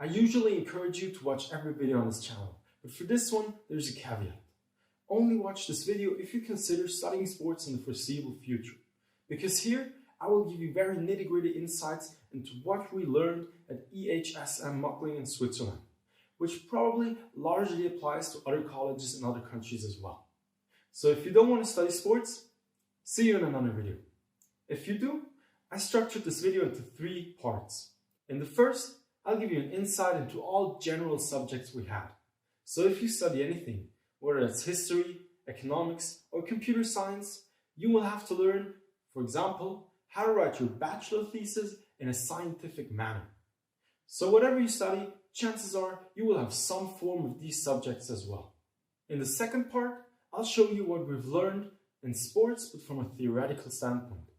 I usually encourage you to watch every video on this channel, but for this one, there's a caveat. Only watch this video if you consider studying sports in the foreseeable future, because here I will give you very nitty-gritty insights into what we learned at EHSM Muckling in Switzerland, which probably largely applies to other colleges in other countries as well. So if you don't want to study sports, see you in another video. If you do, I structured this video into 3 parts. In the first, I'll give you an insight into all general subjects we had. So if you study anything, whether it's history, economics, or computer science, you will have to learn, for example, how to write your bachelor thesis in a scientific manner. So whatever you study, chances are you will have some form of these subjects as well. In the second part, I'll show you what we've learned in sports, but from a theoretical standpoint.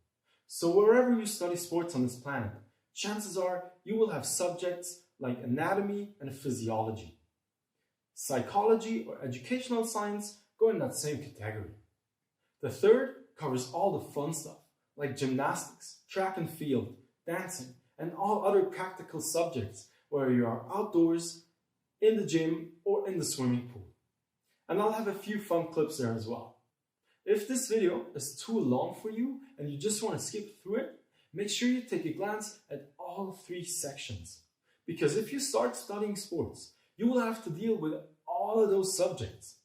So wherever you study sports on this planet, chances are you will have subjects like anatomy and physiology. Psychology or educational science go in that same category. The third covers all the fun stuff, like gymnastics, track and field, dancing, and all other practical subjects where you are outdoors, in the gym, or in the swimming pool. And I'll have a few fun clips there as well. If this video is too long for you and you just want to skip through it, make sure you take a glance at all 3 sections. Because if you start studying sports, you will have to deal with all of those subjects.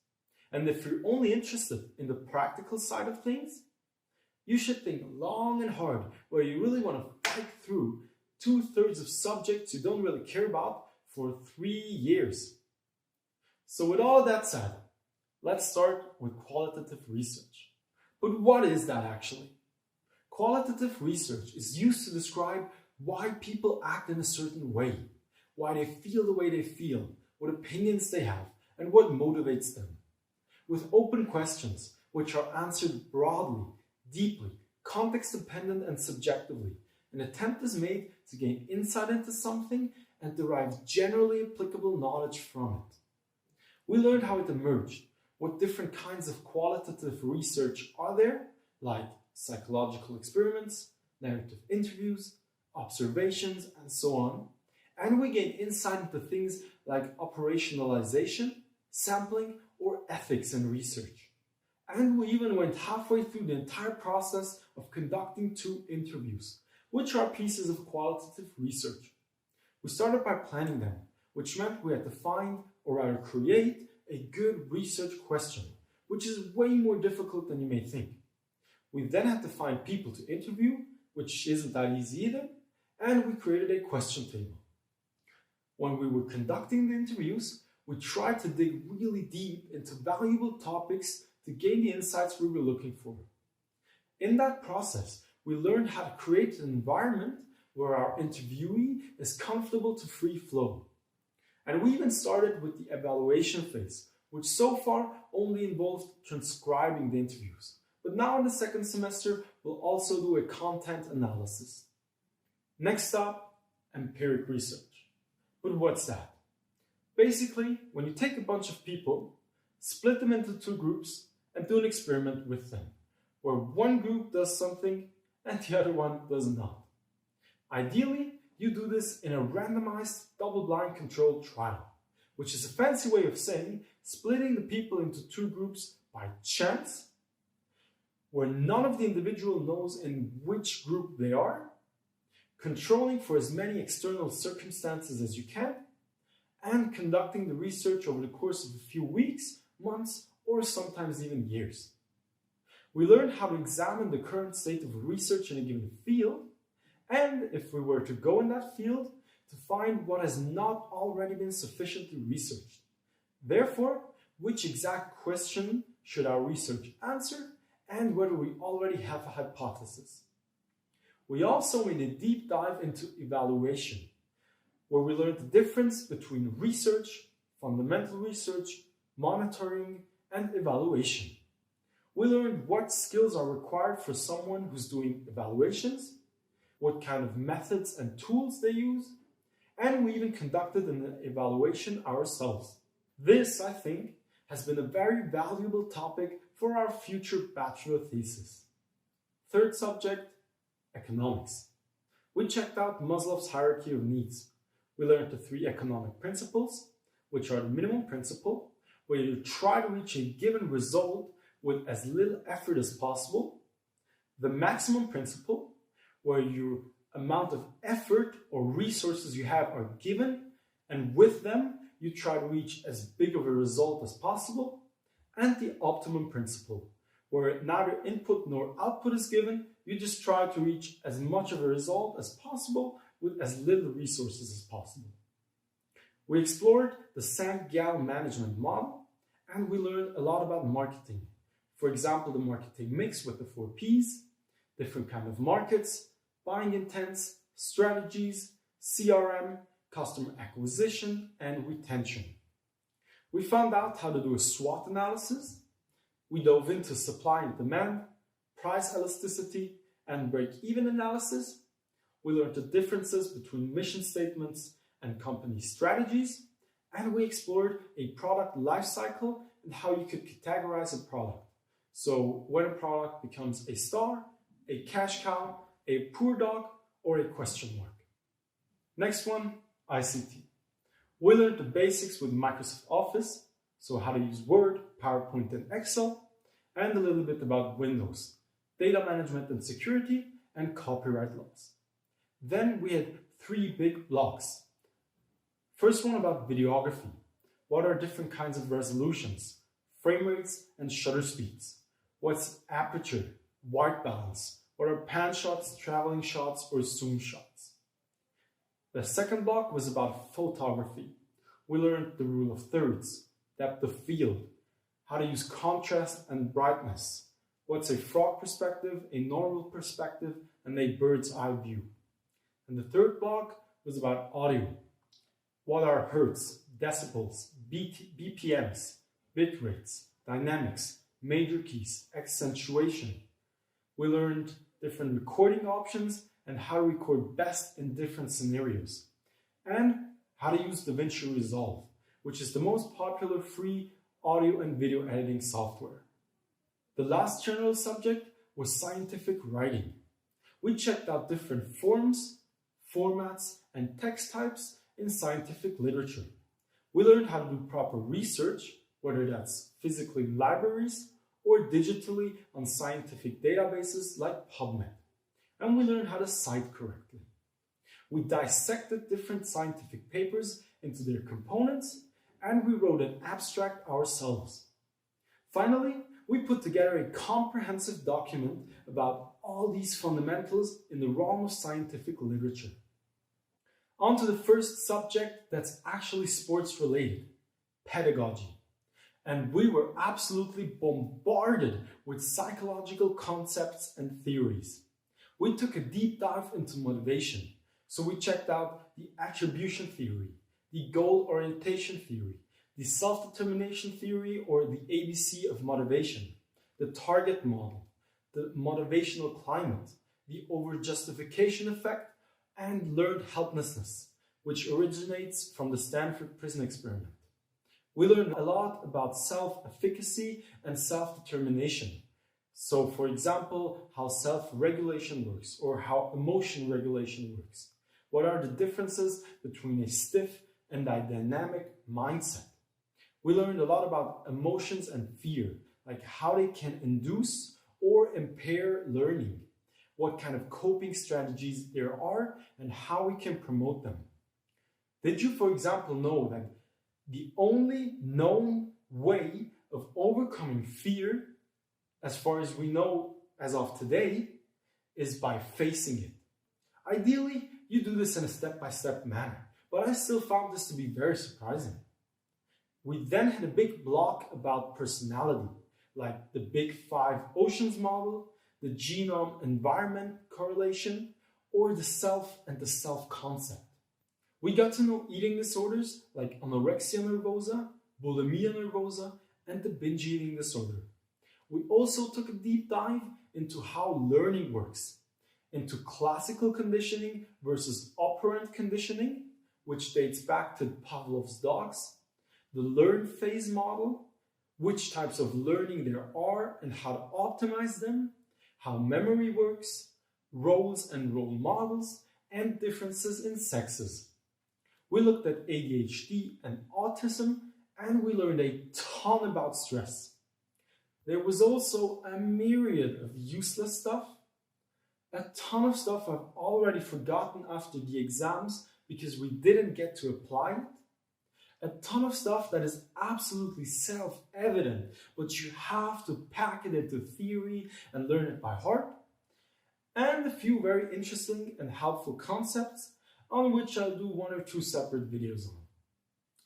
And if you're only interested in the practical side of things, you should think long and hard where you really want to fight through 2/3 of subjects you don't really care about for 3 years. So with all of that said, let's start with qualitative research. But what is that actually? Qualitative research is used to describe why people act in a certain way, why they feel the way they feel, what opinions they have, and what motivates them. With open questions, which are answered broadly, deeply, context-dependent and subjectively, an attempt is made to gain insight into something and derive generally applicable knowledge from it. We learned how it emerged, what different kinds of qualitative research are there, like psychological experiments, narrative interviews, observations, and so on. And we gain insight into things like operationalization, sampling, or ethics in research. And we even went halfway through the entire process of conducting 2 interviews, which are pieces of qualitative research. We started by planning them, which meant we had to find, or rather create, a good research question, which is way more difficult than you may think. We then had to find people to interview, which isn't that easy either, and we created a question table. When we were conducting the interviews, we tried to dig really deep into valuable topics to gain the insights we were looking for. In that process, we learned how to create an environment where our interviewee is comfortable to free flow. And we even started with the evaluation phase, which so far only involved transcribing the interviews. But now in the second semester, we'll also do a content analysis. Next up, empiric research. But what's that? Basically, when you take a bunch of people, split them into 2 groups, and do an experiment with them, where one group does something and the other one does not. Ideally, you do this in a randomized, double-blind controlled trial, which is a fancy way of saying splitting the people into 2 groups by chance, where none of the individual knows in which group they are, controlling for as many external circumstances as you can, and conducting the research over the course of a few weeks, months, or sometimes even years. We learned how to examine the current state of research in a given field, and if we were to go in that field, to find what has not already been sufficiently researched. Therefore, which exact question should our research answer, and whether we already have a hypothesis. We also made a deep dive into evaluation, where we learned the difference between research, fundamental research, monitoring, and evaluation. We learned what skills are required for someone who's doing evaluations, what kind of methods and tools they use, and we even conducted an evaluation ourselves. This, I think, has been a very valuable topic for our future bachelor thesis. Third subject, economics. We checked out Maslow's hierarchy of needs, We learned the 3 economic principles, which are the minimum principle, where you try to reach a given result with as little effort as possible. The maximum principle, where your amount of effort or resources you have are given, and with them, you try to reach as big of a result as possible. And the optimum principle, where neither input nor output is given, you just try to reach as much of a result as possible with as little resources as possible. We explored the St. management model, and we learned a lot about marketing. For example, the marketing mix with the 4 Ps, different kind of markets, buying intents, strategies, CRM, customer acquisition, and retention. We found out how to do a SWOT analysis. We dove into supply and demand, price elasticity, and break-even analysis. We learned the differences between mission statements and company strategies, and we explored a product lifecycle and how you could categorize a product. So when a product becomes a star, a cash cow, a poor dog, or a question mark. Next one, ICT. We learned the basics with Microsoft Office, so how to use Word, PowerPoint, and Excel, and a little bit about Windows, data management and security, and copyright laws. Then we had 3 big blocks. First one about videography. What are different kinds of resolutions, frame rates, and shutter speeds? What's aperture, white balance? What are pan shots, traveling shots, or zoom shots? The second block was about photography. We learned the rule of thirds, depth of field, how to use contrast and brightness, what's a frog perspective, a normal perspective, and a bird's eye view. And the third block was about audio. What are hertz, decibels, BPMs, bit rates, dynamics, major keys, accentuation. We learned different recording options and how to record best in different scenarios. And how to use DaVinci Resolve, which is the most popular free audio and video editing software. The last general subject was scientific writing. We checked out different forms, formats, and text types in scientific literature. We learned how to do proper research, whether that's physically in libraries or digitally on scientific databases like PubMed. And we learned how to cite correctly. We dissected different scientific papers into their components, and we wrote an abstract ourselves. Finally, we put together a comprehensive document about all these fundamentals in the realm of scientific literature. On to the first subject that's actually sports related, pedagogy. And we were absolutely bombarded with psychological concepts and theories. We took a deep dive into motivation. So we checked out the attribution theory, the goal orientation theory, the self-determination theory or the ABC of motivation, the target model, the motivational climate, the over-justification effect, and learned helplessness, which originates from the Stanford Prison Experiment. We learned a lot about self-efficacy and self-determination. So, for example, how self-regulation works or how emotion regulation works. What are the differences between a stiff and a dynamic mindset? We learned a lot about emotions and fear, like how they can induce or impair learning, what kind of coping strategies there are, and how we can promote them. Did you, for example, know that the only known way of overcoming fear, as far as we know as of today, is by facing it? Ideally, you do this in a step-by-step manner, but I still found this to be very surprising. We then had a big block about personality, like the Big 5 Oceans model, the genome-environment correlation, or the self and the self concept. We got to know eating disorders like anorexia nervosa, bulimia nervosa, and the binge eating disorder. We also took a deep dive into how learning works, into classical conditioning versus operant conditioning, which dates back to Pavlov's dogs, the learn phase model, which types of learning there are and how to optimize them, how memory works, roles and role models, and differences in sexes. We looked at ADHD and autism, and we learned a ton about stress. There was also a myriad of useless stuff, a ton of stuff I've already forgotten after the exams because we didn't get to apply it, a ton of stuff that is absolutely self-evident, but you have to pack it into theory and learn it by heart, and a few very interesting and helpful concepts on which I'll do 1 or 2 separate videos on.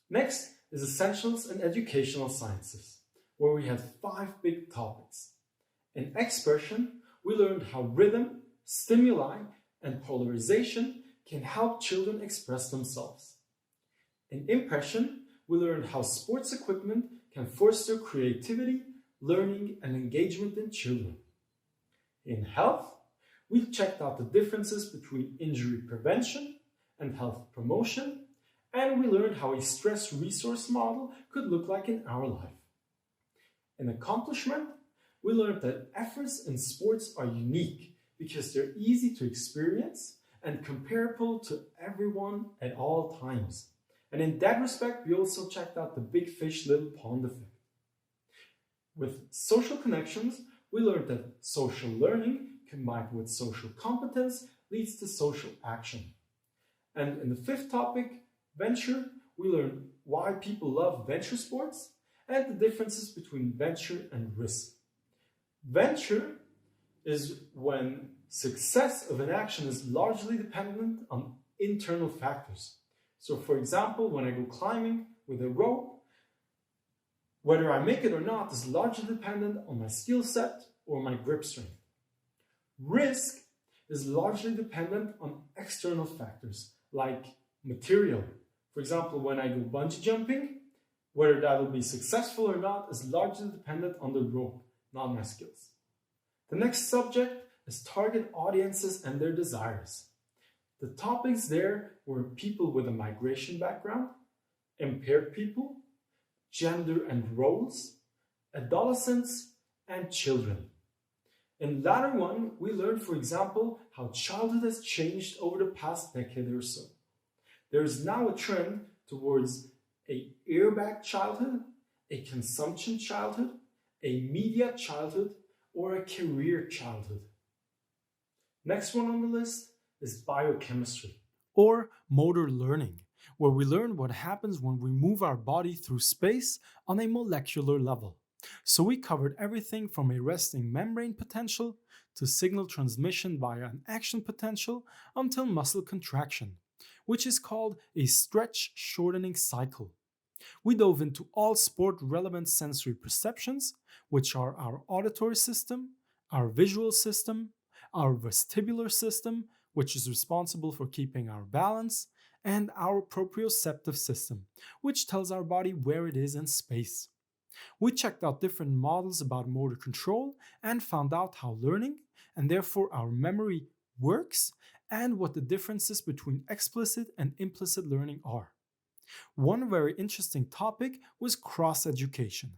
Next is Essentials in Educational Sciences, where we had 5 big topics. In expression, we learned how rhythm, stimuli, and polarization can help children express themselves. In impression, we learned how sports equipment can foster creativity, learning, and engagement in children. In health, we checked out the differences between injury prevention and health promotion, and we learned how a stress resource model could look like in our life. In accomplishment, we learned that efforts in sports are unique because they're easy to experience and comparable to everyone at all times. And in that respect, we also checked out the big fish, little pond effect. With social connections, we learned that social learning combined with social competence leads to social action. And in the 5th topic, venture, we learned why people love venture sports and the differences between venture and risk. Venture is when success of an action is largely dependent on internal factors. So for example, when I go climbing with a rope, whether I make it or not is largely dependent on my skill set or my grip strength. Risk is largely dependent on external factors like material. For example, when I go bungee jumping, whether that will be successful or not is largely dependent on the rope, not my skills. The next subject is target audiences and their desires. The topics there were people with a migration background, impaired people, gender and roles, adolescents, and children. In latter one, we learned, for example, how childhood has changed over the past decade or so. There is now a trend towards an airbag childhood, a consumption childhood, a media childhood, or a career childhood. Next one on the list is biochemistry, or motor learning, where we learn what happens when we move our body through space on a molecular level. So we covered everything from a resting membrane potential to signal transmission via an action potential until muscle contraction, which is called a stretch shortening cycle. We dove into all sport-relevant sensory perceptions, which are our auditory system, our visual system, our vestibular system, which is responsible for keeping our balance, and our proprioceptive system, which tells our body where it is in space. We checked out different models about motor control and found out how learning, and therefore our memory, works and what the differences between explicit and implicit learning are. One very interesting topic was cross-education.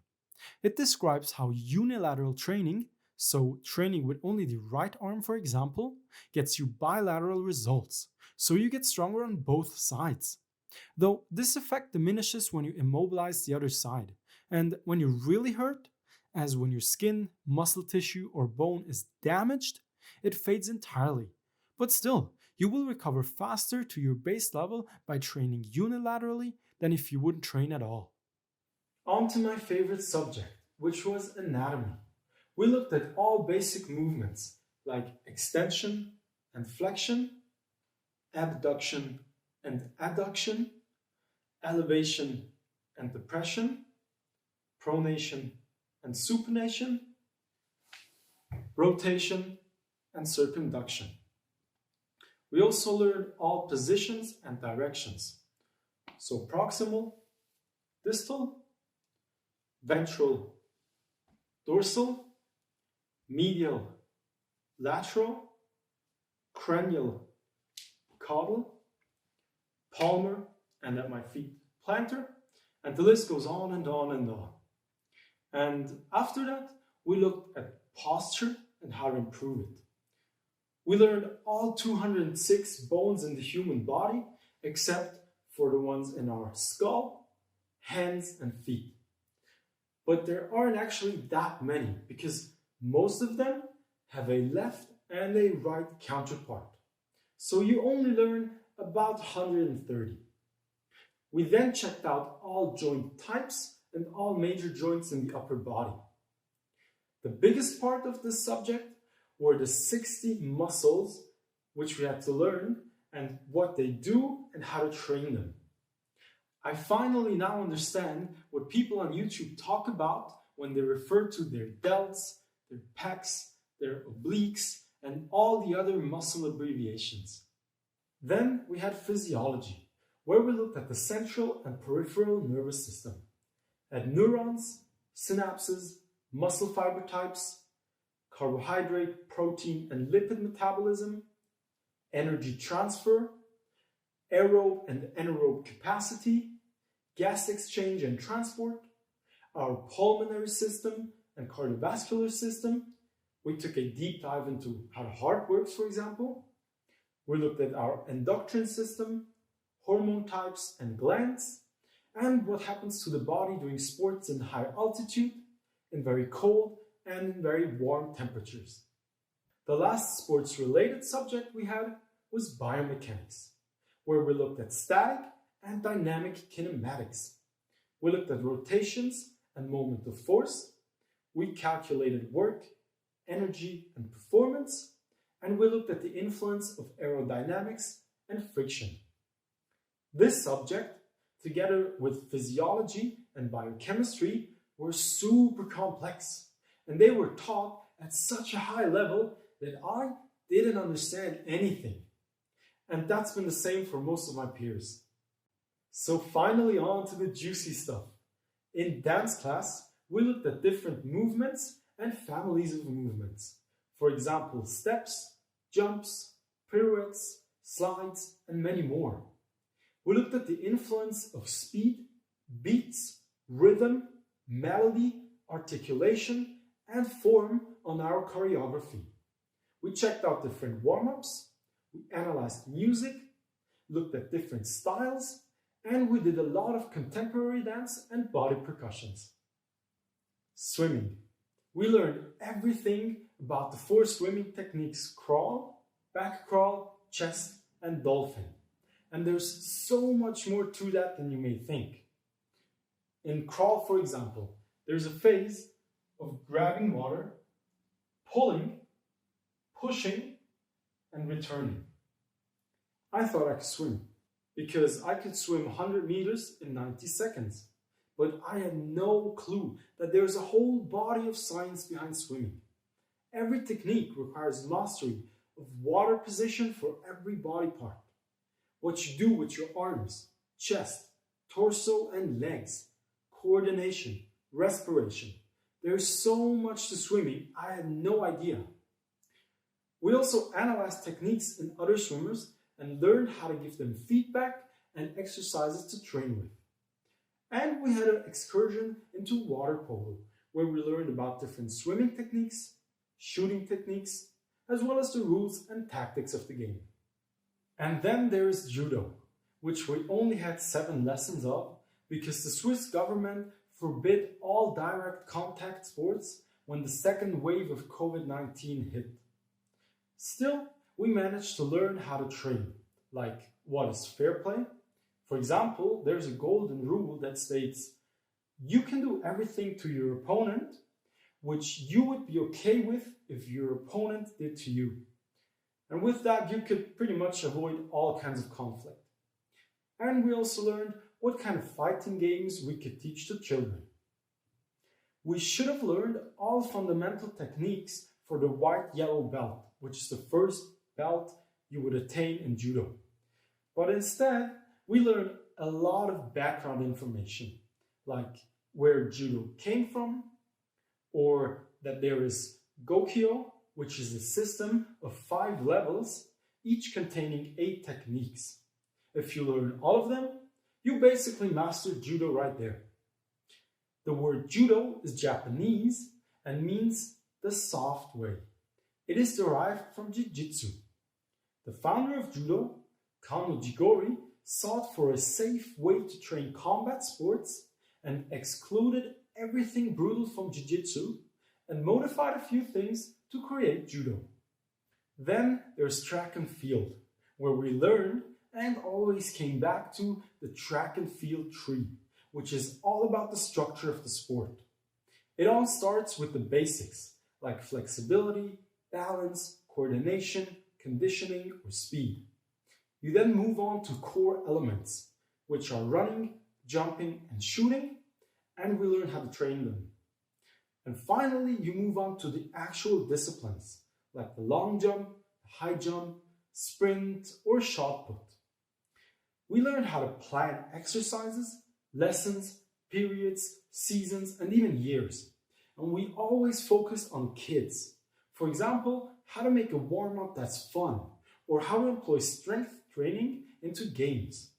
It describes how unilateral training, so training with only the right arm for example, gets you bilateral results, so you get stronger on both sides. Though this effect diminishes when you immobilize the other side, and when you're really hurt, as when your skin, muscle tissue, or bone is damaged, it fades entirely. But still, you will recover faster to your base level by training unilaterally than if you wouldn't train at all. On to my favorite subject, which was anatomy. We looked at all basic movements like extension and flexion, abduction and adduction, elevation and depression, pronation and supination, rotation and circumduction. We also learned all positions and directions. So proximal, distal, ventral, dorsal, medial, lateral, cranial, caudal, palmar, and at my feet, plantar, and the list goes on and on and on. And after that, we looked at posture and how to improve it. We learned all 206 bones in the human body, except for the ones in our skull, hands, and feet. But there aren't actually that many because most of them have a left and a right counterpart. So you only learn about 130. We then checked out all joint types and all major joints in the upper body. The biggest part of this subject were the 60 muscles which we had to learn and what they do and how to train them. I finally now understand what people on YouTube talk about when they refer to their delts, their pecs, their obliques, and all the other muscle abbreviations. Then we had physiology, where we looked at the central and peripheral nervous system, at neurons, synapses, muscle fiber types, carbohydrate, protein, and lipid metabolism, energy transfer, aerobe and anaerobe capacity, gas exchange and transport, our pulmonary system and cardiovascular system. We took a deep dive into how the heart works, for example. We looked at our endocrine system, hormone types and glands, and what happens to the body during sports in high altitude, in very cold, and in very warm temperatures. The last sports-related subject we had was biomechanics, where we looked at static and dynamic kinematics. We looked at rotations and moment of force. We calculated work, energy, and performance, and we looked at the influence of aerodynamics and friction. This subject, together with physiology and biochemistry, were super complex, and they were taught at such a high level that I didn't understand anything. And that's been the same for most of my peers. So finally on to the juicy stuff. In dance class, we looked at different movements and families of movements. For example, steps, jumps, pirouettes, slides, and many more. We looked at the influence of speed, beats, rhythm, melody, articulation, and form on our choreography. We checked out different warm-ups, we analyzed music, looked at different styles, and we did a lot of contemporary dance and body percussions. Swimming. We learned everything about the 4 swimming techniques: crawl, back crawl, chest, and dolphin. And there's so much more to that than you may think. In crawl, for example, there's a phase of grabbing water, pulling, pushing, and returning. I thought I could swim because I could swim 100 meters in 90 seconds. But I had no clue that there's a whole body of science behind swimming. Every technique requires mastery of water position for every body part. What you do with your arms, chest, torso, and legs, coordination, respiration. There's so much to swimming, I had no idea. We also analyzed techniques in other swimmers and learned how to give them feedback and exercises to train with. And we had an excursion into water polo, where we learned about different swimming techniques, shooting techniques, as well as the rules and tactics of the game. And then there is Judo, which we only had 7 lessons of because the Swiss government forbid all direct contact sports when the second wave of COVID-19 hit. Still, we managed to learn how to train, like what is fair play. For example, there's a golden rule that states, you can do everything to your opponent which you would be okay with if your opponent did to you. And with that, you could pretty much avoid all kinds of conflict. And we also learned what kind of fighting games we could teach to children. We should have learned all fundamental techniques for the white-yellow belt, which is the first belt you would attain in Judo. But instead, we learned a lot of background information, like where Judo came from, or that there is Gokyo, which is a system of 5 levels, each containing 8 techniques. If you learn all of them, you basically mastered Judo right there. The word Judo is Japanese and means the soft way. It is derived from Jiu-Jitsu. The founder of Judo, Kano Jigori, sought for a safe way to train combat sports and excluded everything brutal from Jiu-Jitsu and modified a few things to create Judo. Then there's track and field, where we learned and always came back to the track and field tree, which is all about the structure of the sport. It all starts with the basics, like flexibility, balance, coordination, conditioning, or speed. You then move on to core elements, which are running, jumping, and shooting, and we learn how to train them. And finally, you move on to the actual disciplines, like the long jump, high jump, sprint, or shot put. We learn how to plan exercises, lessons, periods, seasons, and even years. And we always focus on kids. For example, how to make a warm-up that's fun, or how to employ strength training into games.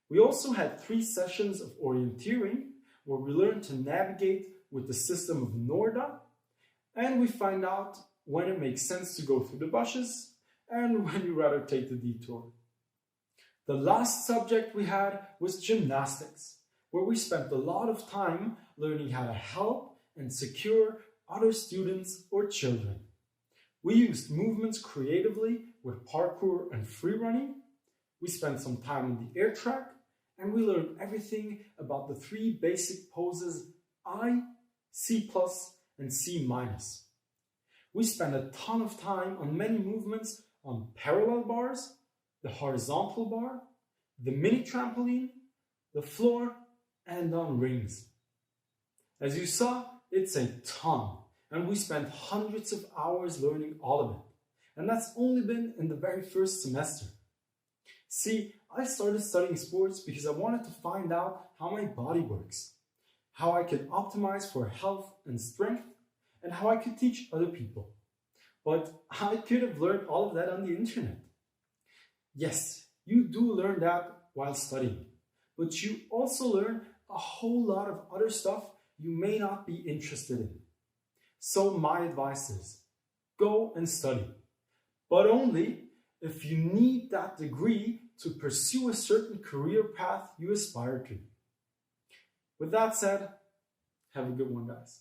We also had 3 sessions of orienteering, where we learned to navigate with the system of Norda, and we find out when it makes sense to go through the bushes and when you rather take the detour. The last subject we had was gymnastics, where we spent a lot of time learning how to help and secure other students or children. We used movements creatively with parkour and free running. We spent some time on the air track, and we learned everything about the 3 basic poses I, C+, and C-. We spent a ton of time on many movements on parallel bars, the horizontal bar, the mini trampoline, the floor, and on rings. As you saw, it's a ton, and we spent hundreds of hours learning all of it. And that's only been in the very first semester. See, I started studying sports because I wanted to find out how my body works, how I could optimize for health and strength, and how I could teach other people. But I could have learned all of that on the internet. Yes, you do learn that while studying, but you also learn a whole lot of other stuff you may not be interested in. So my advice is, go and study, but only if you need that degree to pursue a certain career path you aspire to. With that said, have a good one, guys.